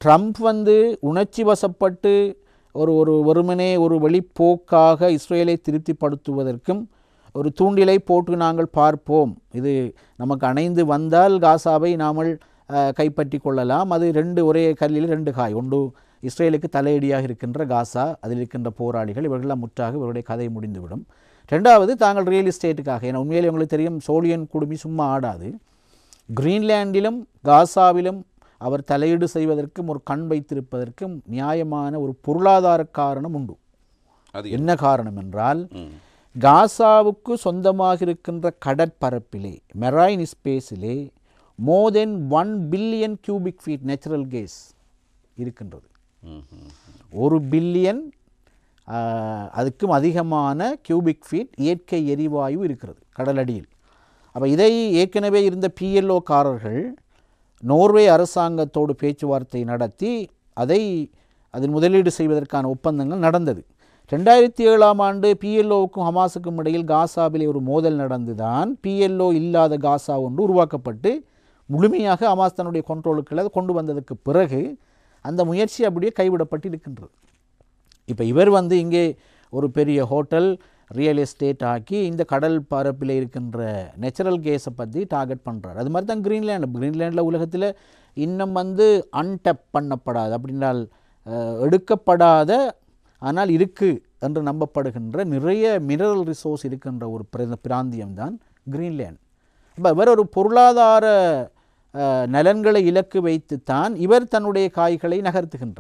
Trump வந்து உணர்ச்சி வசப்பட்டு ஒரு வெறுமனே ஒரு வெளிப்போக்காக இஸ்ரேலை திருப்திப்படுத்துவதற்கும் ஒரு தூண்டிலை போட்டு நாங்கள் பார்ப்போம், இது நமக்கு அணைந்து வந்தால் காசாவை நாமல் கைப்பற்றி கொள்ளலாம், அது ஒரே கல்லில் 2 காய், ஒன்று இஸ்ரேலுக்கு தலையடியாக இருக்கின்ற காசா, அதில் இருக்கின்ற போராளிகள், இவர்களெல்லாம் முற்றாக இவருடைய கதை முடிந்துவிடும். 2வது தாங்கள் ரியல் எஸ்டேட்டுக்காக, ஏன்னா உண்மையிலே உங்களுக்கு தெரியும் சோழியன் குடுமி சும்மா ஆடாது, கிரீன்லாண்டிலும் காசாவிலும் அவர் தலையீடு செய்வதற்கும் ஒரு கண் வைத்திருப்பதற்கும் நியாயமான ஒரு பொருளாதார காரணம் உண்டு. என்ன காரணம் என்றால், காசாவுக்கு சொந்தமாக இருக்கின்ற கடற்பரப்பிலே மெரைன் ஸ்பேஸிலே more than 1 billion cubic feet natural gas இருக்கின்றது. 1 பில்லியன் அதுக்கும் அதிகமான கியூபிக் ஃபீட் இயற்கை எரிவாயு இருக்கிறது கடலடியில். அப்போ இதை ஏற்கனவே இருந்த பிஎல்ஓக்காரர்கள் நோர்வே அரசாங்கத்தோடு பேச்சுவார்த்தை நடத்தி அதில் முதலீடு செய்வதற்கான ஒப்பந்தங்கள் நடந்தது. 2007ஆம் ஆண்டு பிஎல்ஓவுக்கும் ஹமாஸுக்கும் இடையில் காசாவிலே ஒரு மோதல் நடந்துதான் பிஎல்ஓ இல்லாத காசா ஒன்று உருவாக்கப்பட்டு முழுமையாக ஹமாஸ் தன்னுடைய கண்ட்ரோலுக்குள்ள அதை கொண்டு வந்ததுக்கு பிறகு அந்த முயற்சி அப்படியே கைவிடப்பட்டு இருக்கின்றது. இப்போ இவர் வந்து இங்கே ஒரு பெரிய ஹோட்டல் ரியல் எஸ்டேட் ஆக்கி இந்த கடல் பரப்பில் இருக்கின்ற நேச்சுரல் கேஸை பற்றி டார்கெட் பண்ணுறார். அது மாதிரி தான் கிரீன்லாண்டில் உலகத்தில் இன்னும் வந்து அன்டப் பண்ணப்படாது, அப்படின்னால் எடுக்கப்படாத ஆனால் இருக்குது என்று நம்பப்படுகின்ற நிறைய மினரல் ரிசோர்ஸ் இருக்கின்ற ஒரு பிராந்தியம்தான் கிரீன்லேண்ட். இப்போ இவர் ஒரு பொருளாதார நலன்களை இலக்கு வைத்துத்தான் இவர் தன்னுடைய காய்களை நகர்த்துகின்றார்.